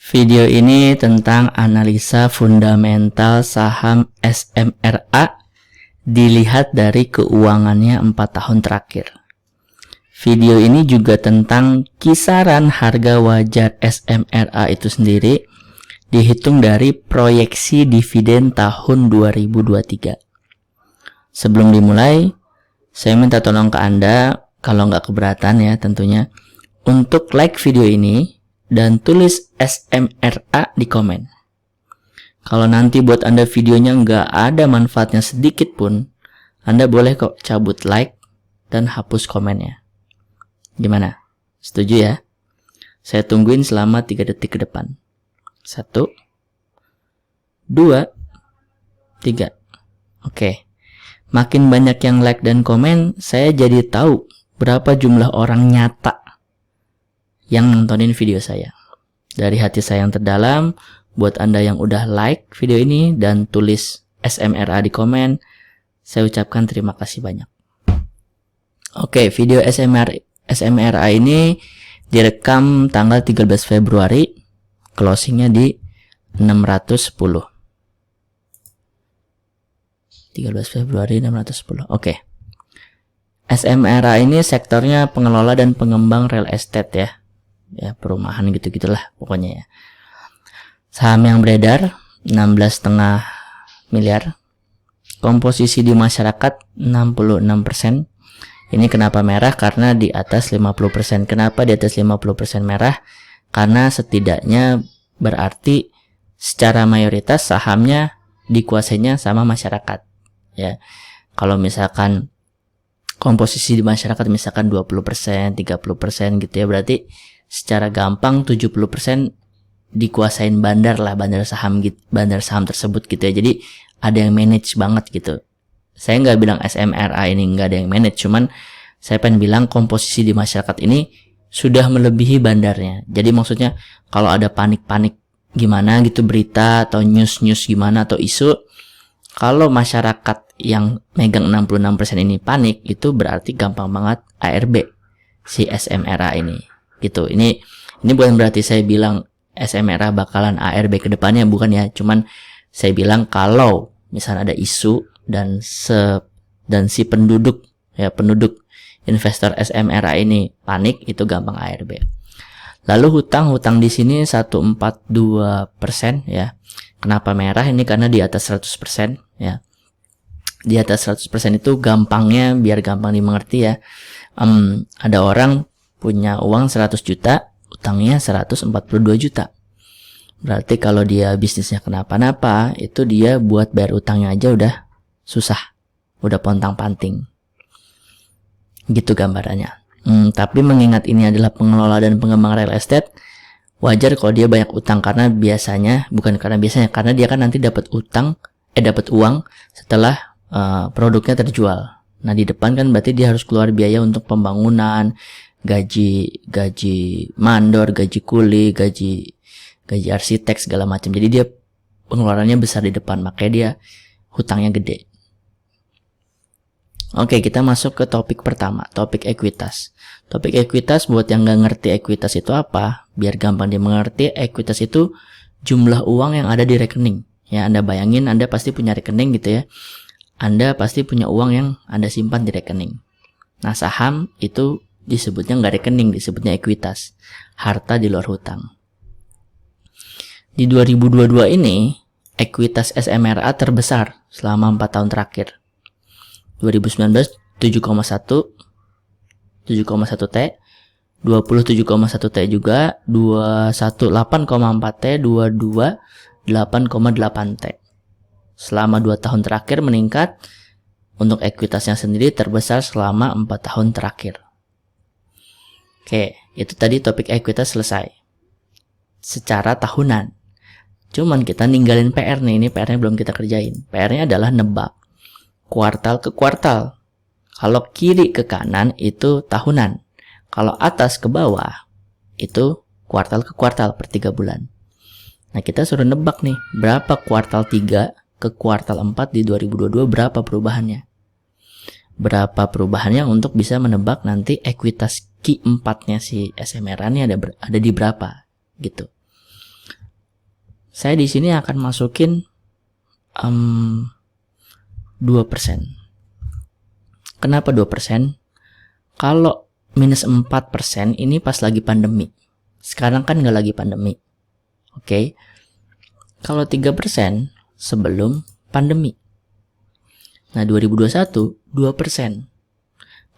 Video ini tentang analisa fundamental saham SMRA dilihat dari keuangannya 4 tahun terakhir. Video ini juga tentang kisaran harga wajar SMRA itu sendiri dihitung dari proyeksi dividen tahun 2023. Sebelum dimulai, saya minta tolong ke Anda, kalau nggak keberatan ya tentunya, untuk like video ini dan tulis SMRA di komen. Kalau nanti buat Anda videonya nggak ada manfaatnya sedikit pun, Anda boleh kok cabut like dan hapus komennya. Gimana? Setuju ya? Saya tungguin selama 3 detik ke depan. 1, 2, 3. Oke. Makin banyak yang like dan komen, saya jadi tahu berapa jumlah orang nyata yang nontonin video saya. Dari hati saya yang terdalam, buat Anda yang udah like video ini dan tulis SMRA di komen, saya ucapkan terima kasih banyak. Oke, video SMRA ini direkam tanggal 13 Februari, closingnya di 610. 13 Februari 610. Oke. SMRA ini sektornya pengelola dan pengembang real estate ya. Ya, perumahan gitu-gitulah pokoknya ya. Saham yang beredar 16,5 miliar. Komposisi di masyarakat 66%. Ini kenapa merah? Karena di atas 50%. Kenapa di atas 50% merah? Karena setidaknya berarti secara mayoritas sahamnya dikuasainya sama masyarakat. Ya. Kalau misalkan komposisi di masyarakat misalkan 20%, 30% gitu ya, berarti secara gampang 70% dikuasain bandar lah, bandar saham tersebut gitu ya. Jadi ada yang manage banget gitu. Saya nggak bilang SMRA ini nggak ada yang manage, cuman saya pengen bilang komposisi di masyarakat ini sudah melebihi bandarnya. Jadi maksudnya kalau ada panik-panik gimana gitu berita atau news gimana atau isu, kalau masyarakat yang megang 66% ini panik, itu berarti gampang banget ARB si SMRA ini gitu. Ini bukan berarti saya bilang SMRA bakalan ARB ke depannya, bukan ya. Cuman saya bilang kalau misalnya ada isu dan si penduduk investor SMRA ini panik, itu gampang ARB. Lalu hutang di sini 142% ya. Kenapa merah? Ini karena di atas 100% ya. Di atas 100% itu gampangnya, biar gampang dimengerti ya. Ada orang punya uang 100 juta, utangnya 142 juta. Berarti kalau dia bisnisnya kenapa-napa, itu dia buat bayar utangnya aja udah susah, udah pontang-panting. Gitu gambarannya. Tapi mengingat ini adalah pengelola dan pengembang real estate, wajar kalau dia banyak utang, karena karena dia kan nanti dapat uang setelah produknya terjual. Nah, di depan kan berarti dia harus keluar biaya untuk pembangunan, gaji mandor, gaji kuli, gaji arsitek segala macam. Jadi dia pengeluarannya besar di depan, makanya dia hutangnya gede. Oke, kita masuk ke topik pertama, topik ekuitas. Topik ekuitas, buat yang nggak ngerti ekuitas itu apa, biar gampang dimengerti, ekuitas itu jumlah uang yang ada di rekening. Ya, Anda bayangin Anda pasti punya rekening gitu ya. Anda pasti punya uang yang Anda simpan di rekening. Nah, saham itu disebutnya nggak rekening, disebutnya ekuitas, harta di luar hutang. Di 2022 ini, ekuitas SMRA terbesar selama 4 tahun terakhir. 2019 7,1 T, 20 7,1 T juga, 21 8,4 T, 22 8,8 T. Selama 2 tahun terakhir meningkat. Untuk ekuitasnya sendiri terbesar selama 4 tahun terakhir. Oke, itu tadi topik ekuitas selesai secara tahunan. Cuman kita ninggalin PR nih, ini PR-nya belum kita kerjain. PR-nya adalah nebak kuartal ke kuartal. Kalau kiri ke kanan itu tahunan. Kalau atas ke bawah itu kuartal ke kuartal per 3 bulan. Nah, kita suruh nebak nih, berapa kuartal 3 ke kuartal 4 di 2022, berapa perubahannya. Berapa perubahannya untuk bisa menebak nanti ekuitas Q4-nya si SMRA ini ada di berapa gitu. Saya di sini akan masukin 2%. Kenapa 2%? Kalau minus 4% ini pas lagi pandemi. Sekarang kan nggak lagi pandemi. Oke. Kalau 3% sebelum pandemi. Nah, 2021 2%.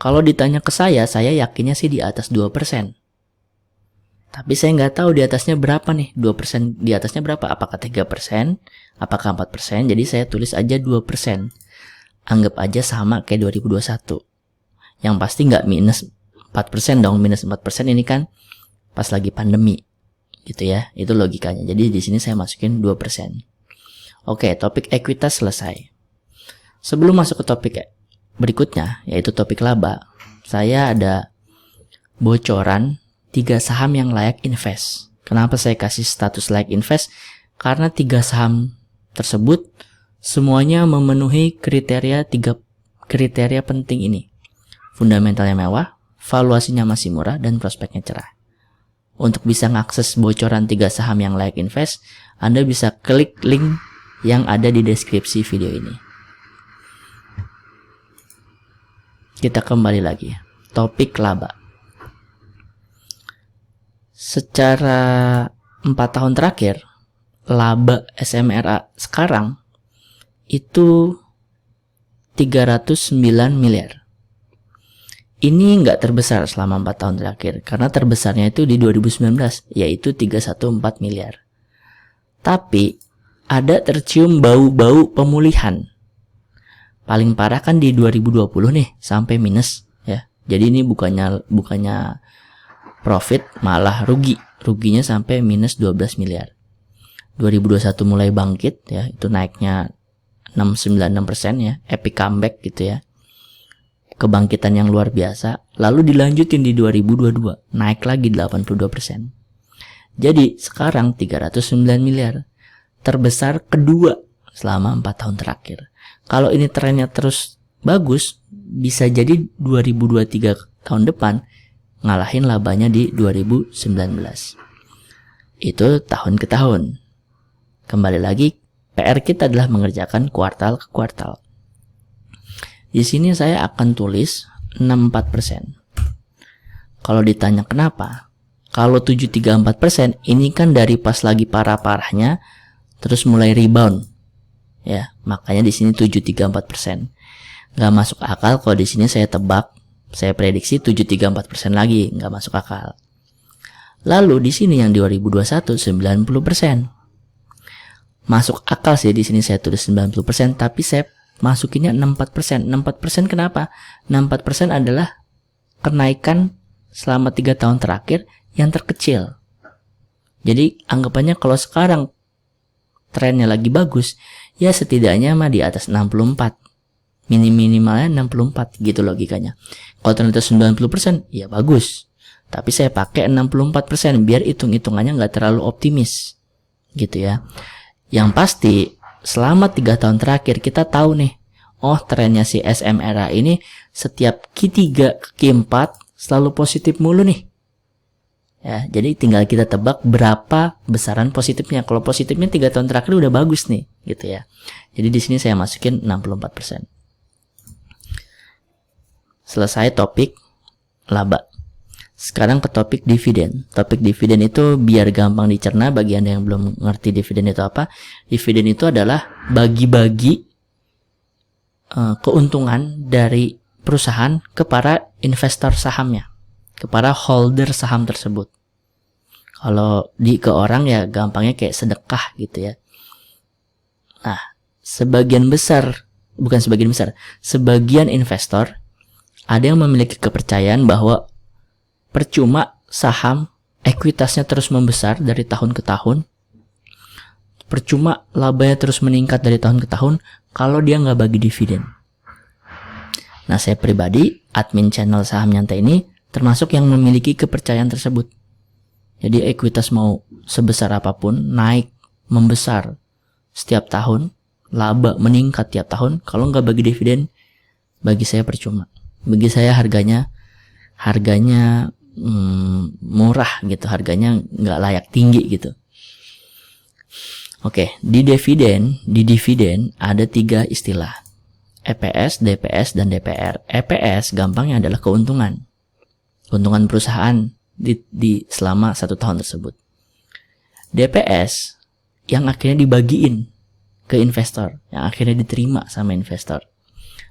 Kalau ditanya ke saya yakinnya sih di atas 2%. Tapi saya nggak tahu di atasnya berapa nih. 2% di atasnya berapa? Apakah 3%? Apakah 4%? Jadi saya tulis aja 2%. Anggap aja sama kayak 2021. Yang pasti nggak minus 4% dong. Minus 4% ini kan pas lagi pandemi. Gitu ya. Itu logikanya. Jadi di sini saya masukin 2%. Oke, topik ekuitas selesai. Sebelum masuk ke topik berikutnya, yaitu topik laba, saya ada bocoran 3 saham yang layak invest. Kenapa saya kasih status layak invest? Karena 3 saham tersebut semuanya memenuhi 3 kriteria penting ini. Fundamentalnya mewah, valuasinya masih murah, dan prospeknya cerah. Untuk bisa mengakses bocoran 3 saham yang layak invest, Anda bisa klik link yang ada di deskripsi video ini. Kita kembali lagi. Topik laba. Secara 4 tahun terakhir, laba SMRA sekarang itu 309 miliar. Ini nggak terbesar selama 4 tahun terakhir, karena terbesarnya itu di 2019, yaitu 314 miliar. Tapi, ada tercium bau-bau pemulihan. Paling parah kan di 2020 nih, sampai minus ya. Jadi ini bukannya profit, malah rugi. Ruginya sampai minus 12 miliar. 2021 mulai bangkit ya, itu naiknya 696% ya, epic comeback gitu ya. Kebangkitan yang luar biasa. Lalu dilanjutin di 2022, naik lagi 82%. Jadi sekarang 309 miliar. Terbesar kedua selama 4 tahun terakhir. Kalau ini trennya terus bagus, bisa jadi 2023 tahun depan ngalahin labanya di 2019. Itu tahun ke tahun. Kembali lagi, PR kita adalah mengerjakan kuartal ke kuartal. Di sini saya akan tulis 64%. Kalau ditanya kenapa? Kalau 734% ini kan dari pas lagi parah-parahnya terus mulai rebound. Ya, makanya di sini 734%. Nggak masuk akal kalau di sini saya tebak, saya prediksi 734% lagi, nggak masuk akal. Lalu di sini yang di 2021 90%. Masuk akal sih di sini saya tulis 90%, tapi saya masukinnya 64%. 64% kenapa? 64% adalah kenaikan selama 3 tahun terakhir yang terkecil. Jadi anggapannya kalau sekarang trennya lagi bagus, ya setidaknya mah di atas 64. Minimalnya 64 gitu logikanya. Kalau ternyata 90% ya bagus. Tapi saya pakai 64% biar hitung-hitungannya nggak terlalu optimis. Gitu ya. Yang pasti selama 3 tahun terakhir kita tahu nih, oh trennya si SMRA ini setiap Q3 ke Q4 selalu positif mulu nih. Ya, jadi tinggal kita tebak berapa besaran positifnya. Kalau positifnya 3 tahun terakhir udah bagus nih, gitu ya. Jadi di sini saya masukin 64%. Selesai topik laba. Sekarang ke topik dividen. Topik dividen itu biar gampang dicerna bagi Anda yang belum ngerti dividen itu apa. Dividen itu adalah bagi-bagi keuntungan dari perusahaan kepada investor sahamnya, kepada holder saham tersebut. Kalau ke orang ya gampangnya kayak sedekah gitu ya. Nah, sebagian investor ada yang memiliki kepercayaan bahwa percuma saham ekuitasnya terus membesar dari tahun ke tahun, percuma labanya terus meningkat dari tahun ke tahun kalau dia nggak bagi dividen. Nah, saya pribadi, admin channel Saham Nyantai ini termasuk yang memiliki kepercayaan tersebut. Jadi ekuitas mau sebesar apapun, naik, membesar setiap tahun, laba meningkat tiap tahun, kalau nggak bagi dividen, bagi saya percuma. Bagi saya harganya murah gitu, harganya nggak layak tinggi gitu. Oke, di dividen ada 3 istilah. EPS, DPS, dan DPR. EPS gampangnya adalah keuntungan perusahaan di selama 1 tahun tersebut. DPS yang akhirnya dibagiin ke investor, yang akhirnya diterima sama investor.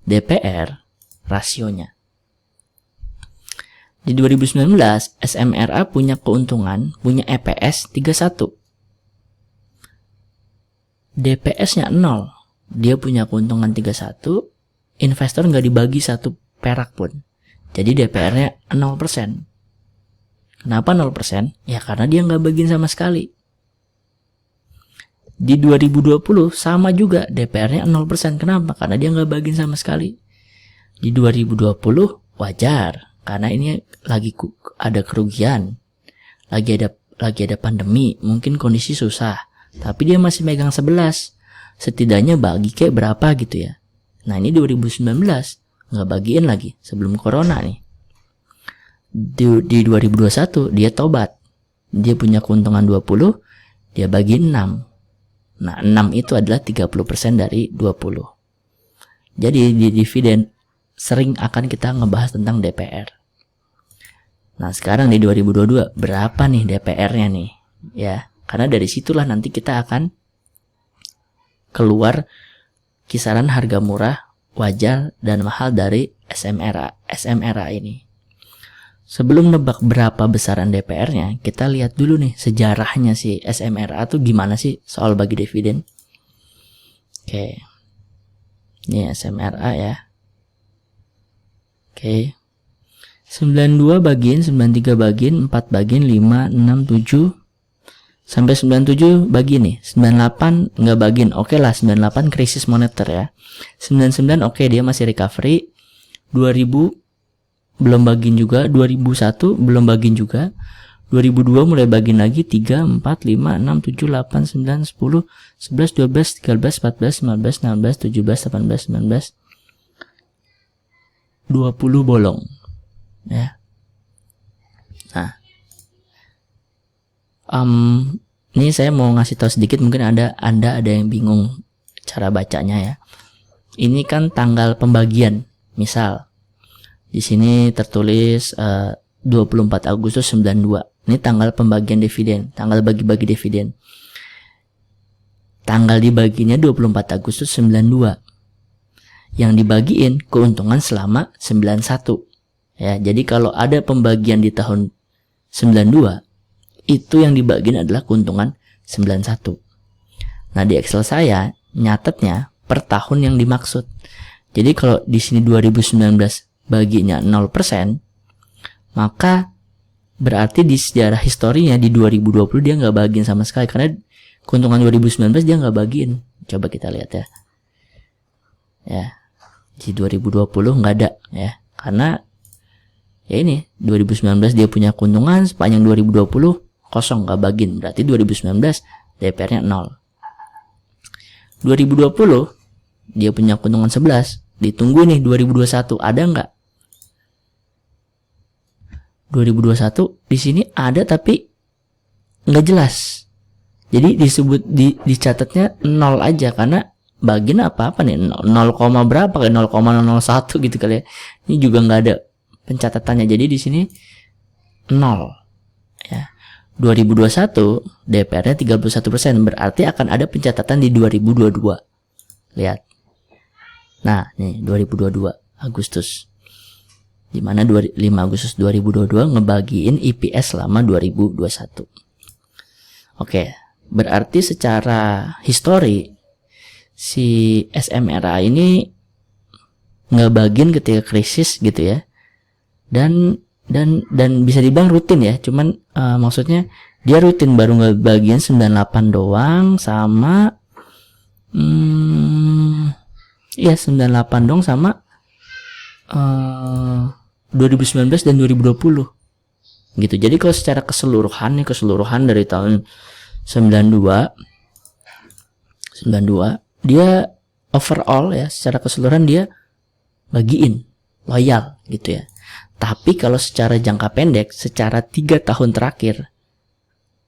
DPR rasionya. Di 2019 SMRA punya keuntungan, punya EPS 31. DPS-nya 0. Dia punya keuntungan 31, investor nggak dibagi 1 perak pun. Jadi DPR-nya 0%. Kenapa 0%? Ya karena dia nggak bagiin sama sekali. Di 2020 sama juga, DPR-nya 0%. Kenapa? Karena dia nggak bagiin sama sekali. Di 2020 wajar, karena ini lagi ada kerugian, lagi ada pandemi, mungkin kondisi susah. Tapi dia masih megang 11. Setidaknya bagi kayak berapa gitu ya. Nah ini 2019 nggak bagiin lagi sebelum corona nih. Di 2021 dia tobat. Dia punya keuntungan 20, dia bagiin 6. Nah 6 itu adalah 30% dari 20. Jadi di dividen sering akan kita ngebahas tentang DPR. Nah sekarang di 2022 berapa nih DPR-nya nih? Ya, karena dari situlah nanti kita akan keluar kisaran harga murah, wajar, dan mahal dari SMRA ini. Sebelum nebak berapa besaran DPR-nya, kita lihat dulu nih sejarahnya si SMRA tuh gimana sih soal bagi dividen. Oke. Ini SMRA ya. Oke. 92 bagiin, 93 bagiin, 4 bagiin, 5, 6, 7 sampai 97 bagi nih. 98 nggak bagiin. Oke lah, 98 krisis moneter ya. 99 oke, dia masih recovery. 2000 belum bagiin juga. 2001 belum bagiin juga. 2002 mulai bagiin lagi. 3, 4, 5, 6, 7, 8, 9, 10, 11, 12, 13, 14, 15, 16, 17, 18, 19, 20 bolong ya. Nah, ini saya mau ngasih tahu sedikit, mungkin Anda ada yang bingung cara bacanya ya. Ini kan tanggal pembagian. Misal di sini tertulis 24 Agustus 92. Ini tanggal pembagian dividen, tanggal bagi-bagi dividen. Tanggal dibaginya 24 Agustus 92. Yang dibagiin keuntungan selama 91. Ya, jadi kalau ada pembagian di tahun 92, itu yang dibagiin adalah keuntungan 91. Nah, di Excel saya nyatetnya per tahun yang dimaksud. Jadi kalau di sini 2019 baginya 0%, maka berarti di sejarah historinya di 2020 dia nggak bagiin sama sekali, karena keuntungan 2019 dia nggak bagiin. Coba kita lihat ya. Ya, di 2020 nggak ada ya, karena ya ini 2019 dia punya keuntungan, sepanjang 2020 kosong, nggak bagiin. Berarti 2019 DPR-nya 0. 2020 dia punya keuntungan 11. Ditunggu nih 2021 ada nggak? 2021 di sini ada tapi nggak jelas. Jadi disebut dicatatnya 0 aja, karena bagian apa nih 0, berapa kayak 0,01 gitu kali ya. Ini juga nggak ada pencatatannya. Jadi di sini 0 ya. 2021 DPR-nya 31%, berarti akan ada pencatatan di 2022. Lihat. Nah, nih 2022 Agustus. Di mana 5 Agustus 2022 ngebagiin EPS selama 2021. Oke, berarti secara histori si SMRA ini ngebagiin ketika krisis gitu ya. Dan bisa dibilang rutin ya, cuman maksudnya dia rutin baru ngebagiin 98 doang sama 98 doang sama 2019 dan 2020 gitu. Jadi kalau secara keseluruhan dari tahun 92 dia overall ya, secara keseluruhan dia bagiin loyal gitu ya. Tapi kalau secara jangka pendek, secara 3 tahun terakhir,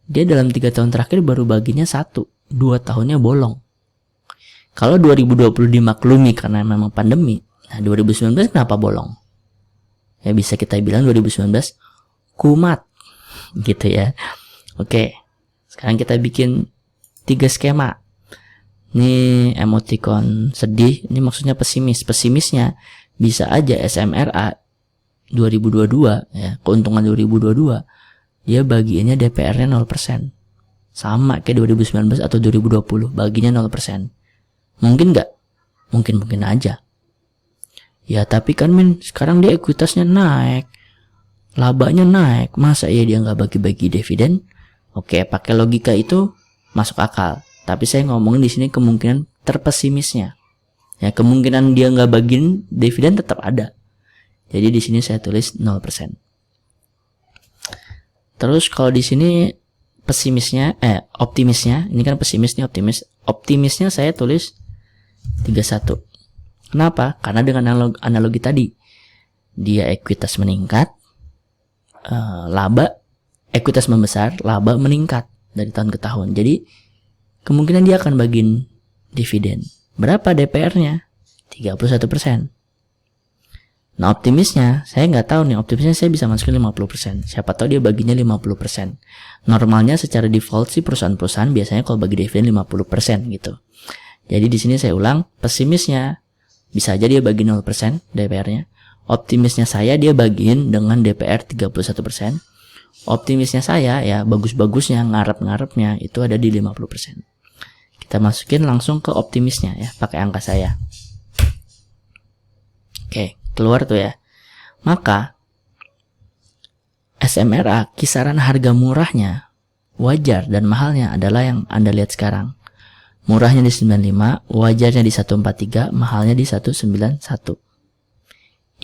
dia dalam 3 tahun terakhir baru baginya 1 2 tahunnya bolong. Kalau 2020 dimaklumi karena memang pandemi, nah 2019 kenapa bolong? Ya bisa kita bilang 2019 kumat gitu ya. Oke, sekarang kita bikin 3 skema. Ini emoticon sedih, ini maksudnya pesimis. Pesimisnya bisa aja SMRA 2022 ya, keuntungan 2022 dia bagiannya DPR-nya 0%. Sama kayak 2019 atau 2020, baginya 0%. Mungkin nggak? Mungkin aja. Ya tapi kan sekarang dia ekuitasnya naik, labanya naik, masa ya dia nggak bagi-bagi dividen? Oke, pakai logika itu masuk akal. Tapi saya ngomongin di sini kemungkinan terpesimisnya. Ya, kemungkinan dia nggak bagiin dividen tetap ada. Jadi di sini saya tulis 0%. Terus kalau di sini optimisnya, ini kan pesimis nih optimis. Optimisnya saya tulis 31. Kenapa? Karena dengan analogi tadi, dia ekuitas meningkat, ekuitas membesar, laba meningkat dari tahun ke tahun. Jadi kemungkinan dia akan bagiin dividen. Berapa DPR-nya? 31%. Nah optimisnya, saya nggak tahu nih, optimisnya saya bisa masukin 50%. Siapa tahu dia baginya 50%. Normalnya secara default sih perusahaan-perusahaan biasanya kalau bagi dividen 50% gitu. Jadi di sini saya ulang, pesimisnya bisa aja dia bagi 0% DPR-nya. Optimisnya saya dia bagiin dengan DPR 31%. Optimisnya saya ya bagus-bagusnya, ngarep-ngarepnya itu ada di 50%. Kita masukin langsung ke optimisnya ya, pakai angka saya. Oke, keluar tuh ya. Maka SMRA kisaran harga murahnya, wajar dan mahalnya adalah yang Anda lihat sekarang. Murahnya di 95, wajarnya di 143, mahalnya di 191.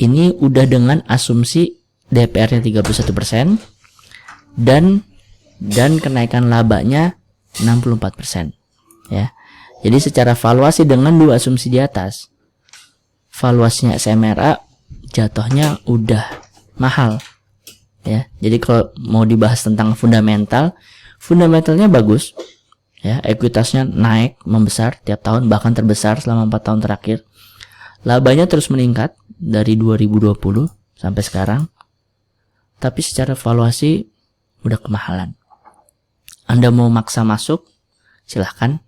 Ini udah dengan asumsi DPR-nya 31% dan kenaikan labanya 64%. Ya. Jadi secara valuasi dengan dua asumsi di atas, valuasinya SMRA jatuhnya udah mahal. Ya. Jadi kalau mau dibahas tentang fundamentalnya bagus. Ya, ekuitasnya naik, membesar tiap tahun, bahkan terbesar selama 4 tahun terakhir. Labanya terus meningkat dari 2020 sampai sekarang. Tapi secara valuasi udah kemahalan. Anda mau maksa masuk, silahkan.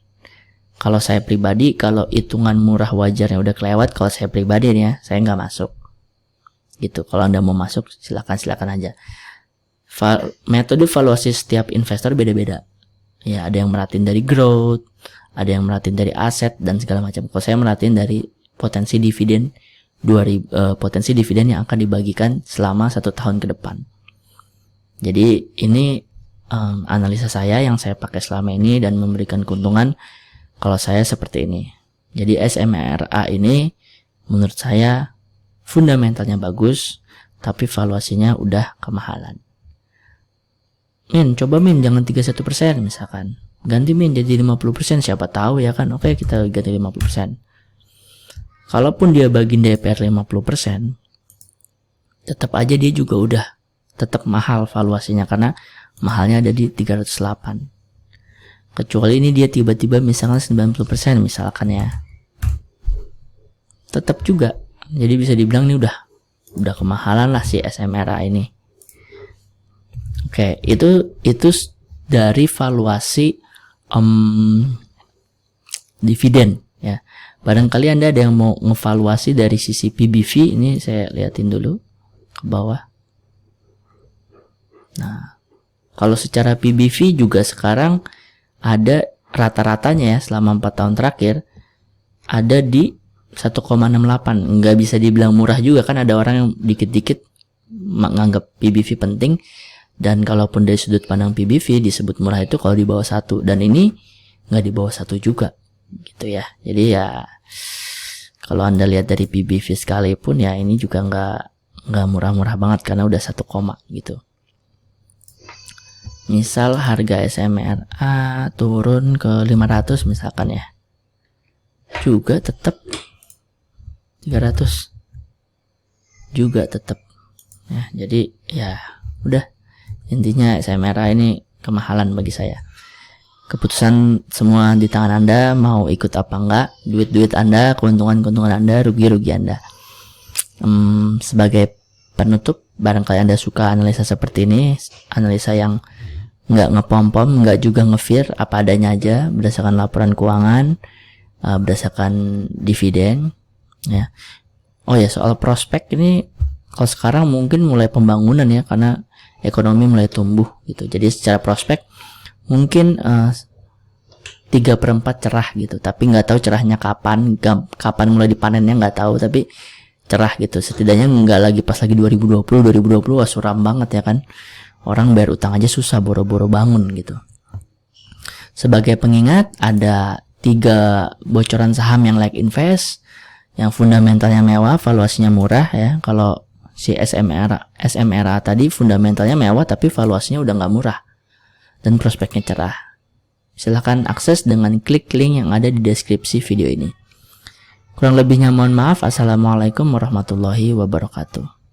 Kalau saya pribadi, kalau hitungan murah wajarnya udah kelewat, kalau saya pribadi nih ya, saya nggak masuk. Gitu. Kalau Anda mau masuk, silakan aja. Metode valuasi setiap investor beda-beda. Ya, ada yang merhatiin dari growth, ada yang merhatiin dari aset dan segala macam. Kalau saya merhatiin dari potensi dividen yang akan dibagikan selama 1 tahun ke depan. Jadi ini analisa saya yang saya pakai selama ini dan memberikan keuntungan. Kalau saya seperti ini. Jadi SMRA ini menurut saya fundamentalnya bagus, tapi valuasinya udah kemahalan. Coba jangan 31% misalkan. Ganti jadi 50%, siapa tahu ya kan. Oke, kita ganti 50%. Kalaupun dia bagi DPR 50%, tetap aja dia juga udah tetap mahal valuasinya karena mahalnya ada di 308. Kecuali ini dia tiba-tiba misalkan 90% misalkan ya. Tetap juga. Jadi bisa dibilang ini udah kemahalan lah si SMRA ini. Oke, itu dari valuasi dividen ya. Barangkali Anda ada yang mau ngevaluasi dari sisi PBV, ini saya liatin dulu ke bawah. Nah, kalau secara PBV juga sekarang ada rata-ratanya ya selama 4 tahun terakhir ada di 1,68. Nggak bisa dibilang murah juga kan, ada orang yang dikit-dikit menganggap PBV penting. Dan kalaupun dari sudut pandang PBV disebut murah itu kalau di bawah 1, dan ini nggak di bawah 1 juga gitu ya. Jadi ya kalau Anda lihat dari PBV sekalipun ya ini juga nggak murah-murah banget karena udah 1, gitu. Misal harga SMRA turun ke 500 misalkan ya, juga tetap 300 juga tetap ya. Jadi ya udah, intinya SMRA ini kemahalan bagi saya. Keputusan semua di tangan Anda, mau ikut apa enggak, duit Anda, keuntungan Anda, rugi Anda. Sebagai penutup, barangkali Anda suka analisa seperti ini, analisa yang nggak ngepom-pom, nggak juga ngefear, apa adanya aja, berdasarkan laporan keuangan, berdasarkan dividen, ya. Oh ya, soal prospek ini, kalau sekarang mungkin mulai pembangunan ya, karena ekonomi mulai tumbuh gitu. Jadi secara prospek mungkin 3/4 cerah gitu, tapi nggak tahu cerahnya kapan mulai dipanennya nggak tahu, tapi cerah gitu. Setidaknya nggak lagi pas lagi 2020 wah suram banget ya kan, orang bayar utang aja susah, boro-boro bangun gitu. Sebagai pengingat, ada 3 bocoran saham yang like invest, yang fundamentalnya mewah, valuasinya murah ya. Kalau si SMRA tadi fundamentalnya mewah tapi valuasinya udah nggak murah dan prospeknya cerah. Silahkan akses dengan klik link yang ada di deskripsi video ini. Kurang lebihnya mohon maaf. Assalamualaikum warahmatullahi wabarakatuh.